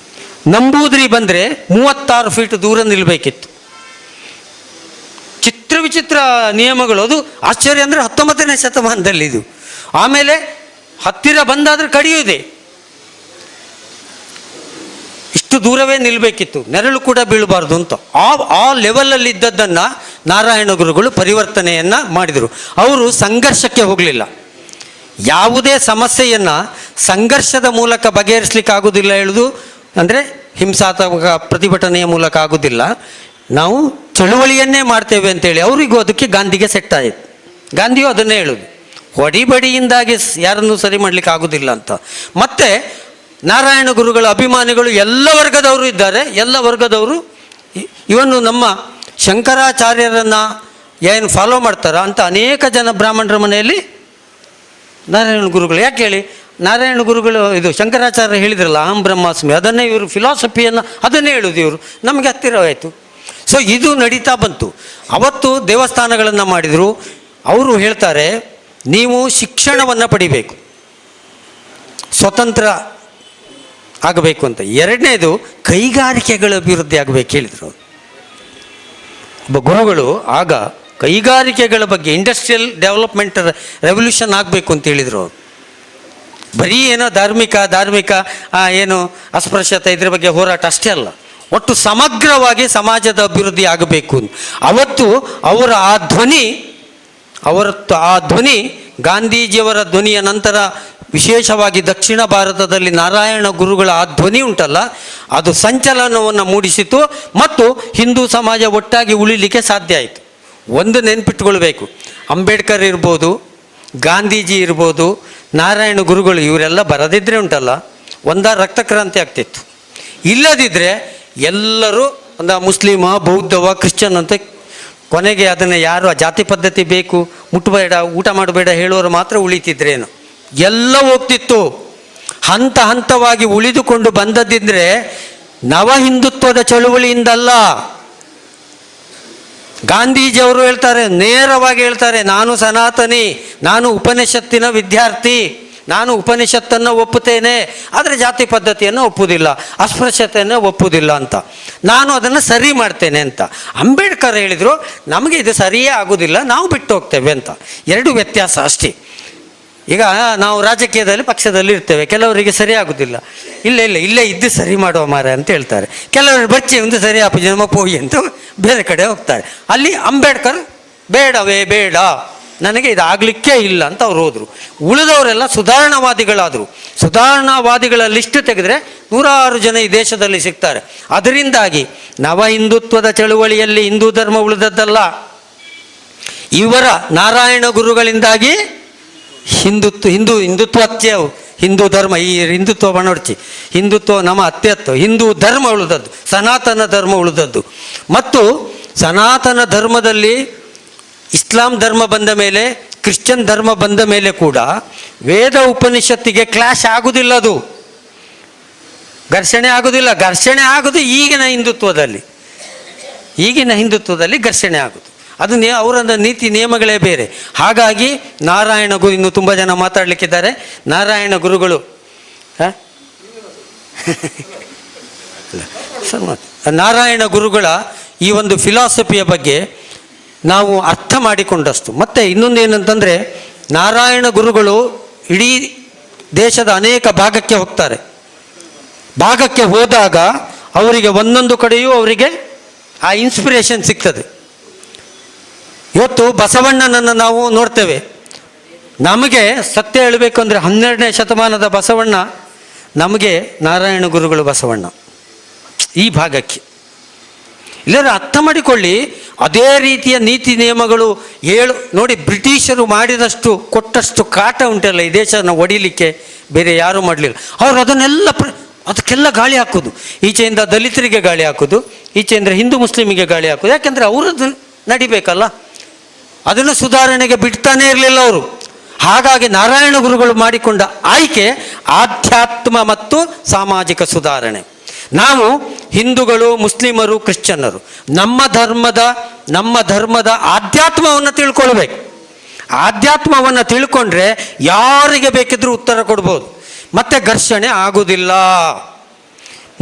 ನಂಬೂದ್ರಿ ಬಂದರೆ 36 ಫೀಟ್ ದೂರ ನಿಲ್ಲಬೇಕಿತ್ತು. ವಿಚಿತ್ರ ನಿಯಮಗಳು. ಅದು ಆಶ್ಚರ್ಯ ಅಂದರೆ 19ನೇ ಶತಮಾನದಲ್ಲಿ ಇದು. ಆಮೇಲೆ ಹತ್ತಿರ ಬಂದಾದರೆ ಕಡಿಯುವುದೇ, ಇಷ್ಟು ದೂರವೇ ನಿಲ್ಲಬೇಕಿತ್ತು, ನೆರಳು ಕೂಡ ಬೀಳಬಾರ್ದು ಅಂತ. ಆ ಲೆವೆಲಲ್ಲಿ ಇದ್ದದ್ದನ್ನು ನಾರಾಯಣ ಗುರುಗಳು ಪರಿವರ್ತನೆಯನ್ನು ಮಾಡಿದರು. ಅವರು ಸಂಘರ್ಷಕ್ಕೆ ಹೋಗಲಿಲ್ಲ. ಯಾವುದೇ ಸಮಸ್ಯೆಯನ್ನು ಸಂಘರ್ಷದ ಮೂಲಕ ಬಗೆಹರಿಸಲಿಕ್ಕೆ ಆಗೋದಿಲ್ಲ ಹೇಳೋದು, ಅಂದರೆ ಹಿಂಸಾತ್ಮಕ ಪ್ರತಿಭಟನೆಯ ಮೂಲಕ ಆಗೋದಿಲ್ಲ, ನಾವು ಚಳುವಳಿಯನ್ನೇ ಮಾಡ್ತೇವೆ ಅಂತೇಳಿ ಅವರಿಗೂ ಅದಕ್ಕೆ ಗಾಂಧಿಗೆ ಸೆಟ್ ಆಯಿತು. ಗಾಂಧಿಯು ಅದನ್ನೇ ಹೇಳೋದು, ಹೊಡಿಬಡಿಯಿಂದಾಗಿ ಯಾರನ್ನೂ ಸರಿ ಮಾಡಲಿಕ್ಕೆ ಆಗೋದಿಲ್ಲ ಅಂತ. ಮತ್ತು ನಾರಾಯಣ ಗುರುಗಳ ಅಭಿಮಾನಿಗಳು ಎಲ್ಲ ವರ್ಗದವರು ಇದ್ದಾರೆ. ಎಲ್ಲ ವರ್ಗದವರು ಇವನ್ನು ನಮ್ಮ ಶಂಕರಾಚಾರ್ಯರನ್ನು ಏನು ಫಾಲೋ ಮಾಡ್ತಾರ ಅಂತ ಅನೇಕ ಜನ ಬ್ರಾಹ್ಮಣರ ಮನೆಯಲ್ಲಿ ನಾರಾಯಣ ಗುರುಗಳು. ಯಾಕೆ ಹೇಳಿ, ನಾರಾಯಣ ಗುರುಗಳು ಇದು ಶಂಕರಾಚಾರ್ಯ ಹೇಳಿದ್ರಲ್ಲ ಅಹಂ ಬ್ರಹ್ಮಾಸ್ಮಿ, ಅದನ್ನೇ ಇವರು ಫಿಲಾಸಫಿಯನ್ನು ಅದನ್ನೇ ಹೇಳೋದು ಇವರು. ನಮಗೆ ಹತ್ತಿರವಾಯಿತು. ಸೊ ಇದು ನಡೀತಾ ಬಂತು. ಅವತ್ತು ದೇವಸ್ಥಾನಗಳನ್ನು ಮಾಡಿದರು. ಅವರು ಹೇಳ್ತಾರೆ, ನೀವು ಶಿಕ್ಷಣವನ್ನು ಪಡಿಬೇಕು, ಸ್ವತಂತ್ರ ಆಗಬೇಕು ಅಂತ. ಎರಡನೇದು ಕೈಗಾರಿಕೆಗಳ ಅಭಿವೃದ್ಧಿ ಆಗಬೇಕು ಹೇಳಿದರು ಒಬ್ಬ ಗುರುಗಳು. ಆಗ ಕೈಗಾರಿಕೆಗಳ ಬಗ್ಗೆ ಇಂಡಸ್ಟ್ರಿಯಲ್ ಡೆವಲಪ್ಮೆಂಟ್ ರೆವಲ್ಯೂಷನ್ ಆಗಬೇಕು ಅಂತ ಹೇಳಿದರು ಅವರು. ಬರೀ ಏನೋ ಧಾರ್ಮಿಕ ಏನು ಅಸ್ಪೃಶ್ಯತೆ ಇದ್ರ ಬಗ್ಗೆ ಹೋರಾಟ ಅಷ್ಟೇ ಅಲ್ಲ, ಒಟ್ಟು ಸಮಗ್ರವಾಗಿ ಸಮಾಜದ ಅಭಿವೃದ್ಧಿ ಆಗಬೇಕು. ಅವತ್ತು ಅವರ ಆ ಧ್ವನಿ ಗಾಂಧೀಜಿಯವರ ಧ್ವನಿಯ ನಂತರ ವಿಶೇಷವಾಗಿ ದಕ್ಷಿಣ ಭಾರತದಲ್ಲಿ ನಾರಾಯಣ ಗುರುಗಳ ಆ ಧ್ವನಿ ಉಂಟಲ್ಲ, ಅದು ಸಂಚಲನವನ್ನು ಮೂಡಿಸಿತು ಮತ್ತು ಹಿಂದೂ ಸಮಾಜ ಒಟ್ಟಾಗಿ ಉಳಿಲಿಕ್ಕೆ ಸಾಧ್ಯ ಆಯಿತು. ಒಂದು ನೆನ್ಪಿಟ್ಕೊಳ್ಬೇಕು, ಅಂಬೇಡ್ಕರ್ ಇರ್ಬೋದು, ಗಾಂಧೀಜಿ ಇರ್ಬೋದು, ನಾರಾಯಣ ಗುರುಗಳು ಇವರೆಲ್ಲ ಬರದಿದ್ದರೆ ಉಂಟಲ್ಲ ರಕ್ತ ಕ್ರಾಂತಿ ಆಗ್ತಿತ್ತು. ಇಲ್ಲದಿದ್ದರೆ ಎಲ್ಲರೂ ಒಂದು ಮುಸ್ಲಿಮ, ಬೌದ್ಧವ, ಕ್ರಿಶ್ಚಿಯನ್ ಅಂತ ಕೊನೆಗೆ ಅದನ್ನು ಯಾರು ಆ ಜಾತಿ ಪದ್ಧತಿ ಬೇಕು, ಮುಟ್ಟಬೇಡ, ಊಟ ಮಾಡಬೇಡ ಹೇಳೋರು ಮಾತ್ರ ಉಳಿತಿದ್ರೇನು, ಎಲ್ಲ ಹೋಗ್ತಿತ್ತು. ಹಂತ ಹಂತವಾಗಿ ಉಳಿದುಕೊಂಡು ಬಂದದ್ದಿದ್ರೆ ನವ ಹಿಂದುತ್ವದ ಚಳುವಳಿಯಿಂದಲ್ಲ. ಗಾಂಧೀಜಿಯವರು ಹೇಳ್ತಾರೆ, ನೇರವಾಗಿ ಹೇಳ್ತಾರೆ, ನಾನು ಸನಾತನಿ, ನಾನು ಉಪನಿಷತ್ತಿನ ವಿದ್ಯಾರ್ಥಿ, ನಾನು ಉಪನಿಷತ್ತನ್ನು ಒಪ್ಪುತ್ತೇನೆ, ಆದರೆ ಜಾತಿ ಪದ್ಧತಿಯನ್ನು ಒಪ್ಪುವುದಿಲ್ಲ, ಅಸ್ಪೃಶ್ಯತೆಯನ್ನು ಒಪ್ಪುವುದಿಲ್ಲ ಅಂತ, ನಾನು ಅದನ್ನು ಸರಿ ಮಾಡ್ತೇನೆ ಅಂತ. ಅಂಬೇಡ್ಕರ್ ಹೇಳಿದರು, ನಮಗೆ ಇದು ಸರಿಯೇ ಆಗೋದಿಲ್ಲ, ನಾವು ಬಿಟ್ಟು ಹೋಗ್ತೇವೆ ಅಂತ. ಎರಡು ವ್ಯತ್ಯಾಸ ಅಷ್ಟೇ. ಈಗ ನಾವು ರಾಜಕೀಯದಲ್ಲಿ ಪಕ್ಷದಲ್ಲಿ ಇರ್ತೇವೆ, ಕೆಲವರಿಗೆ ಸರಿ ಆಗೋದಿಲ್ಲ, ಇಲ್ಲೇ ಇದ್ದು ಸರಿ ಮಾಡುವ ಮಾರ ಅಂತ ಹೇಳ್ತಾರೆ. ಕೆಲವರು ಬಚ್ಚಿ ಒಂದು ಸರಿ ಅಪ್ಪ ಜನ್ಮ ಹೋಗಿ ಅಂತ ಬೇರೆ ಕಡೆ ಹೋಗ್ತಾರೆ. ಅಲ್ಲಿ ಅಂಬೇಡ್ಕರ್ ಬೇಡವೇ ಬೇಡ, ನನಗೆ ಇದಾಗಲಿಕ್ಕೇ ಇಲ್ಲ ಅಂತ ಅವ್ರು ಹೋದರು. ಉಳಿದವರೆಲ್ಲ ಸುಧಾರಣಾವಾದಿಗಳಾದರು. ಸುಧಾರಣಾವಾದಿಗಳ ಲಿಸ್ಟ್ ತೆಗೆದರೆ 106 ಜನ ಈ ದೇಶದಲ್ಲಿ ಸಿಗ್ತಾರೆ. ಅದರಿಂದಾಗಿ ನವ ಹಿಂದುತ್ವದ ಚಳುವಳಿಯಲ್ಲಿ ಹಿಂದೂ ಧರ್ಮ ಉಳಿದದ್ದಲ್ಲ, ಇವರ ನಾರಾಯಣ ಗುರುಗಳಿಂದಾಗಿ ಹಿಂದುತ್ವಕ್ಕೆ ಹಿಂದೂ ಧರ್ಮ, ಈ ಹಿಂದುತ್ವ ಬಣವರ್ಚಿ ಹಿಂದುತ್ವ ನಮ್ಮ ಅತ್ಯತ್ವ ಹಿಂದೂ ಧರ್ಮ ಉಳಿದದ್ದು, ಸನಾತನ ಧರ್ಮ ಉಳಿದದ್ದು. ಮತ್ತು ಸನಾತನ ಧರ್ಮದಲ್ಲಿ ಇಸ್ಲಾಂ ಧರ್ಮ ಬಂದ ಮೇಲೆ, ಕ್ರಿಶ್ಚಿಯನ್ ಧರ್ಮ ಬಂದ ಮೇಲೆ ಕೂಡ ವೇದ ಉಪನಿಷತ್ತಿಗೆ ಕ್ಲಾಶ್ ಆಗುವುದಿಲ್ಲ, ಅದು ಘರ್ಷಣೆ ಆಗುವುದಿಲ್ಲ. ಘರ್ಷಣೆ ಆಗೋದು ಈಗಿನ ಹಿಂದುತ್ವದಲ್ಲಿ ಘರ್ಷಣೆ ಆಗೋದು. ಅದು ಅವರ ನೀತಿ ನಿಯಮಗಳೇ ಬೇರೆ. ಹಾಗಾಗಿ ನಾರಾಯಣ ಗುರು, ಇನ್ನು ತುಂಬ ಜನ ಮಾತಾಡಲಿಕ್ಕಿದ್ದಾರೆ, ನಾರಾಯಣ ಗುರುಗಳು ನಾರಾಯಣ ಗುರುಗಳ ಈ ಒಂದು ಫಿಲಾಸಫಿಯ ಬಗ್ಗೆ ನಾವು ಅರ್ಥ ಮಾಡಿಕೊಂಡಷ್ಟು. ಮತ್ತು ಇನ್ನೊಂದೇನಂತಂದರೆ, ನಾರಾಯಣ ಗುರುಗಳು ಇಡೀ ದೇಶದ ಅನೇಕ ಭಾಗಕ್ಕೆ ಹೋಗ್ತಾರೆ. ಭಾಗಕ್ಕೆ ಹೋದಾಗ ಅವರಿಗೆ ಒಂದೊಂದು ಕಡೆಯೂ ಅವರಿಗೆ ಆ ಇನ್ಸ್ಪಿರೇಷನ್ ಸಿಗ್ತದೆ. ಇವತ್ತು ಬಸವಣ್ಣನನ್ನು ನಾವು ನೋಡ್ತೇವೆ. ನಮಗೆ ಸತ್ಯ ಹೇಳಬೇಕು ಅಂದರೆ 12ನೇ ಶತಮಾನದ ಬಸವಣ್ಣ ನಮಗೆ ನಾರಾಯಣ ಗುರುಗಳು ಬಸವಣ್ಣ ಈ ಭಾಗಕ್ಕೆ. ಇಲ್ಲರೂ ಅರ್ಥ ಮಾಡಿಕೊಳ್ಳಿ, ಅದೇ ರೀತಿಯ ನೀತಿ ನಿಯಮಗಳು ನೋಡಿ, ಬ್ರಿಟಿಷರು ಮಾಡಿದಷ್ಟು ಕೊಟ್ಟಷ್ಟು ಕಾಟ ಉಂಟಲ್ಲ ಈ ದೇಶನ ಒಡಿಲಿಕ್ಕೆ ಬೇರೆ ಯಾರೂ ಮಾಡಲಿಲ್ಲ. ಅವರು ಅದಕ್ಕೆಲ್ಲ ಗಾಳಿ ಹಾಕೋದು, ಈಚೆಯಿಂದ ದಲಿತರಿಗೆ ಗಾಳಿ ಹಾಕೋದು, ಈಚೆಯಿಂದ ಹಿಂದೂ ಮುಸ್ಲಿಮಿಗೆ ಗಾಳಿ ಹಾಕೋದು. ಯಾಕೆಂದರೆ ಅವರದ್ದು ನಡಿಬೇಕಲ್ಲ, ಅದನ್ನು ಸುಧಾರಣೆಗೆ ಬಿಡ್ತಾನೇ ಇರಲಿಲ್ಲ ಅವರು. ಹಾಗಾಗಿ ನಾರಾಯಣ ಗುರುಗಳು ಮಾಡಿಕೊಂಡ ಆಯ್ಕೆ ಆಧ್ಯಾತ್ಮ ಮತ್ತು ಸಾಮಾಜಿಕ ಸುಧಾರಣೆ. ನಾವು ಹಿಂದೂಗಳು, ಮುಸ್ಲಿಮರು, ಕ್ರಿಶ್ಚಿಯನ್ನರು ನಮ್ಮ ಧರ್ಮದ ಆಧ್ಯಾತ್ಮವನ್ನು ತಿಳ್ಕೊಳ್ಬೇಕು. ಆಧ್ಯಾತ್ಮವನ್ನು ತಿಳ್ಕೊಂಡ್ರೆ ಯಾರಿಗೆ ಬೇಕಿದ್ರೂ ಉತ್ತರ ಕೊಡ್ಬೋದು, ಮತ್ತೆ ಘರ್ಷಣೆ ಆಗುವುದಿಲ್ಲ.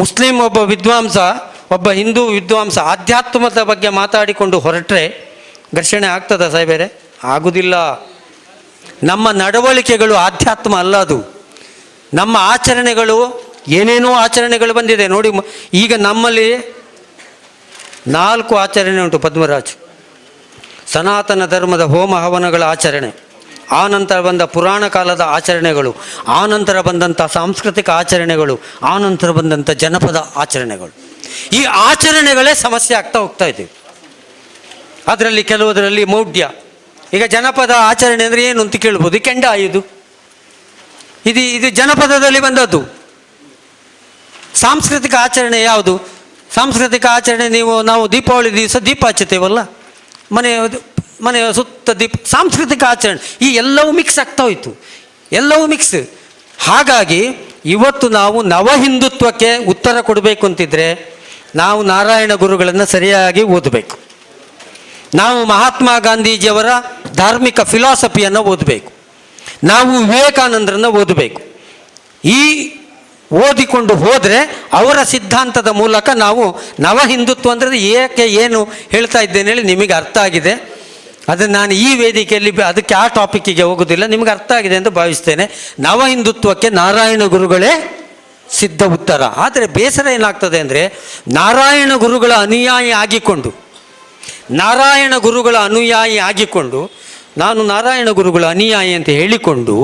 ಮುಸ್ಲಿಂ ಒಬ್ಬ ಹಿಂದೂ ವಿದ್ವಾಂಸ ಆಧ್ಯಾತ್ಮದ ಬಗ್ಗೆ ಮಾತಾಡಿಕೊಂಡು ಹೊರಟ್ರೆ ಘರ್ಷಣೆ ಆಗ್ತದ ಸಾಹೇಬೇರೆ? ಆಗುವುದಿಲ್ಲ. ನಮ್ಮ ನಡವಳಿಕೆಗಳು ಆಧ್ಯಾತ್ಮ ಅಲ್ಲ, ಅದು ನಮ್ಮ ಆಚರಣೆಗಳು. ಏನೇನೋ ಆಚರಣೆಗಳು ಬಂದಿದೆ ನೋಡಿ. ಈಗ ನಮ್ಮಲ್ಲಿ 4 ಆಚರಣೆ ಉಂಟು ಪದ್ಮರಾಜ್. ಸನಾತನ ಧರ್ಮದ ಹೋಮ ಹವನಗಳ ಆಚರಣೆ, ಆ ನಂತರ ಬಂದ ಪುರಾಣ ಕಾಲದ ಆಚರಣೆಗಳು, ಆ ನಂತರ ಬಂದಂಥ ಸಾಂಸ್ಕೃತಿಕ ಆಚರಣೆಗಳು, ಆ ನಂತರ ಬಂದಂಥ ಜನಪದ ಆಚರಣೆಗಳು. ಈ ಆಚರಣೆಗಳೇ ಸಮಸ್ಯೆ ಆಗ್ತಾ ಹೋಗ್ತಾ ಇದ್ದೀವಿ. ಅದರಲ್ಲಿ ಕೆಲವುದರಲ್ಲಿ ಮೌಢ್ಯ. ಈಗ ಜನಪದ ಆಚರಣೆ ಅಂದರೆ ಏನು ಅಂತ ಕೇಳ್ಬೋದು. ಕೆಂಡ ಆಯುವುದು ಇದು ಜನಪದದಲ್ಲಿ ಬಂದದ್ದು. ಸಾಂಸ್ಕೃತಿಕ ಆಚರಣೆ ಯಾವುದು? ಸಾಂಸ್ಕೃತಿಕ ಆಚರಣೆ ನಾವು ದೀಪಾವಳಿ ದಿವಸ ದೀಪ ಹಚ್ಚುತ್ತೇವಲ್ಲ, ಮನೆಯ ಸುತ್ತ ದೀಪ. ಸಾಂಸ್ಕೃತಿಕ ಆಚರಣೆ ಈ ಎಲ್ಲವೂ ಮಿಕ್ಸ್ ಆಗ್ತಾ ಹೋಯಿತು, ಎಲ್ಲವೂ ಮಿಕ್ಸ್. ಹಾಗಾಗಿ ಇವತ್ತು ನಾವು ನವ ಹಿಂದುತ್ವಕ್ಕೆ ಉತ್ತರ ಕೊಡಬೇಕು ಅಂತಿದ್ರೆ ನಾವು ನಾರಾಯಣ ಗುರುಗಳನ್ನು ಸರಿಯಾಗಿ ಓದಬೇಕು. ನಾವು ಮಹಾತ್ಮ ಗಾಂಧೀಜಿಯವರ ಧಾರ್ಮಿಕ ಫಿಲಾಸಫಿಯನ್ನು ಓದಬೇಕು. ನಾವು ವಿವೇಕಾನಂದರನ್ನು ಓದಬೇಕು. ಈ ಓದಿಕೊಂಡು ಹೋದರೆ ಅವರ ಸಿದ್ಧಾಂತದ ಮೂಲಕ ನಾವು ನವ ಹಿಂದುತ್ವ ಅಂದರೆ ಏನು ಹೇಳ್ತಾ ಇದ್ದೇನೆ ಹೇಳಿ ನಿಮಗೆ ಅರ್ಥ ಆಗಿದೆ. ಅದನ್ನು ನಾನು ಈ ವೇದಿಕೆಯಲ್ಲಿ ಅದಕ್ಕೆ ಆ ಟಾಪಿಕ್ಕಿಗೆ ಹೋಗೋದಿಲ್ಲ, ನಿಮಗೆ ಅರ್ಥ ಆಗಿದೆ ಅಂತ ಭಾವಿಸ್ತೇನೆ. ನವ ಹಿಂದುತ್ವಕ್ಕೆ ನಾರಾಯಣ ಗುರುಗಳೇ ಸಿದ್ಧ ಉತ್ತರ. ಆದರೆ ಬೇಸರ ಏನಾಗ್ತದೆ ಅಂದರೆ, ನಾರಾಯಣ ಗುರುಗಳ ಅನುಯಾಯಿ ಆಗಿಕೊಂಡು ನಾನು ನಾರಾಯಣ ಗುರುಗಳ ಅನುಯಾಯಿ ಅಂತ ಹೇಳಿಕೊಂಡು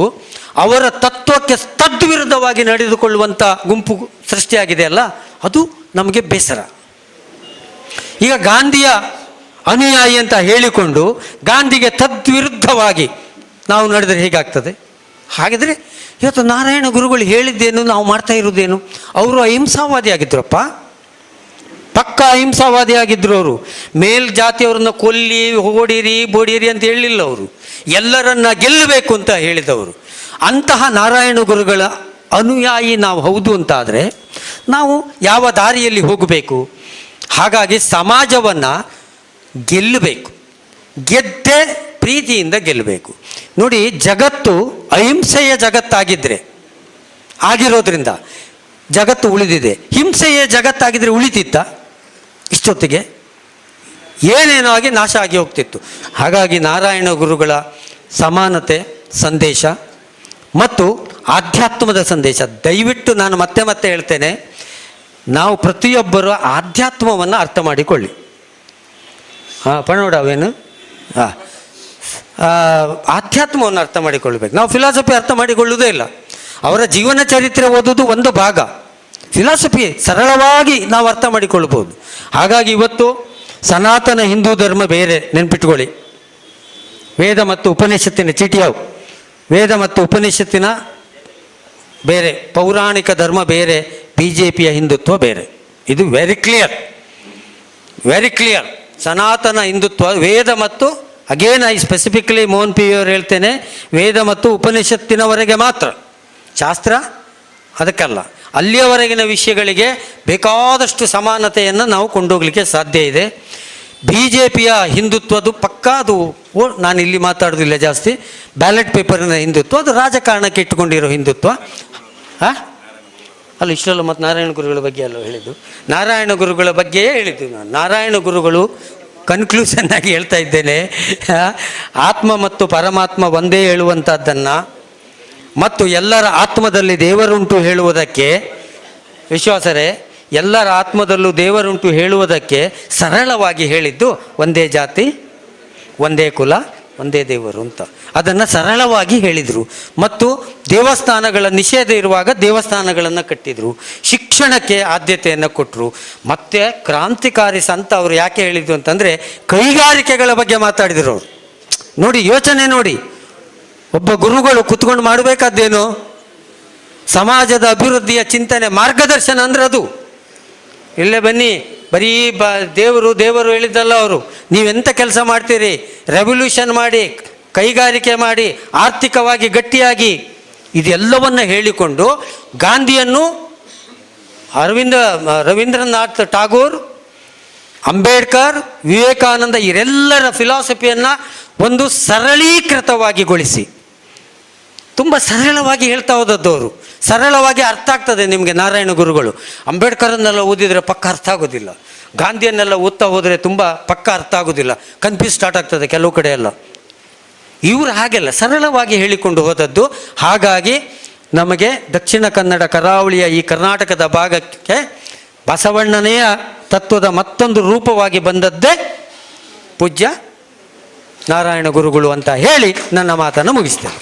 ಅವರ ತತ್ವಕ್ಕೆ ತದ್ವಿರುದ್ಧವಾಗಿ ನಡೆದುಕೊಳ್ಳುವಂಥ ಗುಂಪು ಸೃಷ್ಟಿಯಾಗಿದೆ ಅಲ್ಲ, ಅದು ನಮಗೆ ಬೇಸರ. ಈಗ ಗಾಂಧಿಯ ಅನುಯಾಯಿ ಅಂತ ಹೇಳಿಕೊಂಡು ಗಾಂಧಿಗೆ ತದ್ವಿರುದ್ಧವಾಗಿ ನಾವು ನಡೆದರೆ ಹೇಗಾಗ್ತದೆ? ಹಾಗಿದ್ರೆ ಇವತ್ತು ನಾರಾಯಣ ಗುರುಗಳು ಹೇಳಿದ್ದೇನು, ನಾವು ಮಾಡ್ತಾ ಇರೋದೇನು? ಅವರು ಅಹಿಂಸಾವಾದಿ ಆಗಿದ್ರಪ್ಪ. ಪಕ್ಕ ಅಹಿಂಸಾವಾದಿಯಾಗಿದ್ದರು ಅವರು. ಮೇಲ್ಜಾತಿಯವರನ್ನ ಕೊಲ್ಲಿ ಹೊಡಿರಿ ಬೋಡಿರಿ ಅಂತ ಹೇಳಿಲ್ಲ ಅವರು, ಎಲ್ಲರನ್ನ ಗೆಲ್ಲಬೇಕು ಅಂತ ಹೇಳಿದವರು. ಅಂತಹ ನಾರಾಯಣ ಗುರುಗಳ ಅನುಯಾಯಿ ನಾವು ಹೌದು ಅಂತಾದರೆ ನಾವು ಯಾವ ದಾರಿಯಲ್ಲಿ ಹೋಗಬೇಕು? ಹಾಗಾಗಿ ಸಮಾಜವನ್ನು ಗೆಲ್ಲಬೇಕು, ಗೆದ್ದೇ ಪ್ರೀತಿಯಿಂದ ಗೆಲ್ಲಬೇಕು. ನೋಡಿ, ಜಗತ್ತು ಅಹಿಂಸೆಯ ಜಗತ್ತಾಗಿದ್ದರೆ ಆಗಿರೋದ್ರಿಂದ ಜಗತ್ತು ಉಳಿದಿದೆ. ಹಿಂಸೆಯ ಜಗತ್ತಾಗಿದ್ದರೆ ಉಳಿತಿತ್ತ? ಇಷ್ಟೊತ್ತಿಗೆ ಏನೇನೋ ಆಗಿ ನಾಶ ಆಗಿ ಹೋಗ್ತಿತ್ತು. ಹಾಗಾಗಿ ನಾರಾಯಣ ಗುರುಗಳ ಸಮಾನತೆ ಸಂದೇಶ ಮತ್ತು ಆಧ್ಯಾತ್ಮದ ಸಂದೇಶ, ದಯವಿಟ್ಟು ನಾನು ಮತ್ತೆ ಮತ್ತೆ ಹೇಳ್ತೇನೆ, ನಾವು ಪ್ರತಿಯೊಬ್ಬರು ಆಧ್ಯಾತ್ಮವನ್ನು ಅರ್ಥ ಮಾಡಿಕೊಳ್ಳಿ. ಪಣೋಡವೇನು ಆಧ್ಯಾತ್ಮವನ್ನು ಅರ್ಥ ಮಾಡಿಕೊಳ್ಬೇಕು. ನಾವು ಫಿಲಾಸಫಿ ಅರ್ಥ ಮಾಡಿಕೊಳ್ಳುವುದೇ ಇಲ್ಲ. ಅವರ ಜೀವನ ಚರಿತ್ರೆ ಓದೋದು ಒಂದು ಭಾಗ, ಫಿಲಾಸಫಿ ಸರಳವಾಗಿ ನಾವು ಅರ್ಥ ಮಾಡಿಕೊಳ್ಬೋದು. ಹಾಗಾಗಿ ಇವತ್ತು ಸನಾತನ ಹಿಂದೂ ಧರ್ಮ ಬೇರೆ, ನೆನ್ಪಿಟ್ಕೊಳ್ಳಿ. ವೇದ ಮತ್ತು ಉಪನಿಷತ್ತಿನ ಚೀಟಿಯಾವು, ವೇದ ಮತ್ತು ಉಪನಿಷತ್ತಿನ ಬೇರೆ, ಪೌರಾಣಿಕ ಧರ್ಮ ಬೇರೆ, BJPಯ ಹಿಂದುತ್ವ ಬೇರೆ. ಇದು ವೆರಿ ಕ್ಲಿಯರ್, ವೆರಿ ಕ್ಲಿಯರ್. ಸನಾತನ ಹಿಂದುತ್ವ ವೇದ ಮತ್ತು, again I specifically Mohan P ಅವರು ಹೇಳ್ತೇನೆ, ವೇದ ಮತ್ತು ಉಪನಿಷತ್ತಿನವರೆಗೆ ಮಾತ್ರ, ಶಾಸ್ತ್ರ ಅದಕ್ಕಲ್ಲ. ಅಲ್ಲಿಯವರೆಗಿನ ವಿಷಯಗಳಿಗೆ ಬೇಕಾದಷ್ಟು ಸಮಾನತೆಯನ್ನು ನಾವು ಕೊಂಡೋಗ್ಲಿಕ್ಕೆ ಸಾಧ್ಯ ಇದೆ. BJPಯ ಹಿಂದುತ್ವದು ಪಕ್ಕಾ, ಅದು ನಾನು ಇಲ್ಲಿ ಮಾತಾಡೋದಿಲ್ಲ ಜಾಸ್ತಿ, ಬ್ಯಾಲೆಟ್ ಪೇಪರಿನ ಹಿಂದುತ್ವ, ಅದು ರಾಜಕಾರಣಕ್ಕೆ ಇಟ್ಟುಕೊಂಡಿರೋ ಹಿಂದುತ್ವ. ಅಲ್ಲ, ಇಷ್ಟೆಲ್ಲ ಮತ್ತು ನಾರಾಯಣ ಗುರುಗಳ ಬಗ್ಗೆ ಅಲ್ಲ ಹೇಳಿದ್ದು, ನಾರಾಯಣ ಗುರುಗಳ ಬಗ್ಗೆಯೇ ಹೇಳಿದ್ದು ನಾನು. ನಾರಾಯಣ ಗುರುಗಳು ಕನ್ಕ್ಲೂಷನ್ ಆಗಿ ಹೇಳ್ತಾ ಇದ್ದೇನೆ, ಆತ್ಮ ಮತ್ತು ಪರಮಾತ್ಮ ಒಂದೇ ಹೇಳುವಂಥದ್ದನ್ನು ಮತ್ತು ಎಲ್ಲರ ಆತ್ಮದಲ್ಲಿ ದೇವರುಂಟು ಹೇಳುವುದಕ್ಕೆ, ವಿಶ್ವಾಸರೇ, ಎಲ್ಲರ ಆತ್ಮದಲ್ಲೂ ದೇವರುಂಟು ಹೇಳುವುದಕ್ಕೆ ಸರಳವಾಗಿ ಹೇಳಿದ್ದು ಒಂದೇ ಜಾತಿ, ಒಂದೇ ಕುಲ, ಒಂದೇ ದೇವರು ಅಂತ. ಅದನ್ನು ಸರಳವಾಗಿ ಹೇಳಿದರು. ಮತ್ತು ದೇವಸ್ಥಾನಗಳ ನಿಷೇಧ ಇರುವಾಗ ದೇವಸ್ಥಾನಗಳನ್ನು ಕಟ್ಟಿದರು, ಶಿಕ್ಷಣಕ್ಕೆ ಆದ್ಯತೆಯನ್ನು ಕೊಟ್ಟರು. ಮತ್ತು ಕ್ರಾಂತಿಕಾರಿ ಸಂತ ಅವರು ಯಾಕೆ ಹೇಳಿದ್ದು ಅಂತಂದರೆ, ಕೈಗಾರಿಕೆಗಳ ಬಗ್ಗೆ ಮಾತಾಡಿದರು ಅವರು. ನೋಡಿ, ಯೋಚನೆ ನೋಡಿ, ಒಬ್ಬ ಗುರುಗಳು ಕುತ್ಕೊಂಡು ಮಾಡಬೇಕಾದ್ದೇನು? ಸಮಾಜದ ಅಭಿವೃದ್ಧಿಯ ಚಿಂತನೆ, ಮಾರ್ಗದರ್ಶನ ಅಂದರೆ ಅದು. ಇಲ್ಲೇ ಬನ್ನಿ, ಬರೀ ದೇವರು ದೇವರು ಹೇಳಿದ್ದಲ್ಲ ಅವರು, ನೀವೆಂಥ ಕೆಲಸ ಮಾಡ್ತೀರಿ, ರೆವಲ್ಯೂಷನ್ ಮಾಡಿ, ಕೈಗಾರಿಕೆ ಮಾಡಿ, ಆರ್ಥಿಕವಾಗಿ ಗಟ್ಟಿಯಾಗಿ, ಇದೆಲ್ಲವನ್ನು ಹೇಳಿಕೊಂಡು ಗಾಂಧಿಯನ್ನು, ರವೀಂದ್ರನಾಥ್ ಟಾಗೋರ್, ಅಂಬೇಡ್ಕರ್, ವಿವೇಕಾನಂದ ಇವರೆಲ್ಲರ ಫಿಲಾಸಫಿಯನ್ನು ಒಂದು ಸರಳೀಕೃತವಾಗಿಗೊಳಿಸಿ, ತುಂಬ ಸರಳವಾಗಿ ಹೇಳ್ತಾ ಹೋದದ್ದು ಅವರು. ಸರಳವಾಗಿ ಅರ್ಥ ಆಗ್ತದೆ ನಿಮಗೆ ನಾರಾಯಣ ಗುರುಗಳು. ಅಂಬೇಡ್ಕರನ್ನೆಲ್ಲ ಓದಿದರೆ ಪಕ್ಕ ಅರ್ಥ ಆಗೋದಿಲ್ಲ, ಗಾಂಧಿಯನ್ನೆಲ್ಲ ಓದ್ತಾ ಹೋದರೆ ತುಂಬ ಪಕ್ಕ ಅರ್ಥ ಆಗೋದಿಲ್ಲ, ಕನ್ಫ್ಯೂಸ್ ಸ್ಟಾರ್ಟ್ ಆಗ್ತದೆ ಕೆಲವು ಕಡೆ ಎಲ್ಲ. ಇವರು ಹಾಗೆಲ್ಲ ಸರಳವಾಗಿ ಹೇಳಿಕೊಂಡು ಹೋದದ್ದು. ಹಾಗಾಗಿ ನಮಗೆ ದಕ್ಷಿಣ ಕನ್ನಡ ಕರಾವಳಿಯ ಈ ಕರ್ನಾಟಕದ ಭಾಗಕ್ಕೆ ಬಸವಣ್ಣನೆಯ ತತ್ವದ ಮತ್ತೊಂದು ರೂಪವಾಗಿ ಬಂದದ್ದೇ ಪೂಜ್ಯ ನಾರಾಯಣ ಗುರುಗಳು ಅಂತ ಹೇಳಿ ನನ್ನ ಮಾತನ್ನು ಮುಗಿಸ್ತೇನೆ.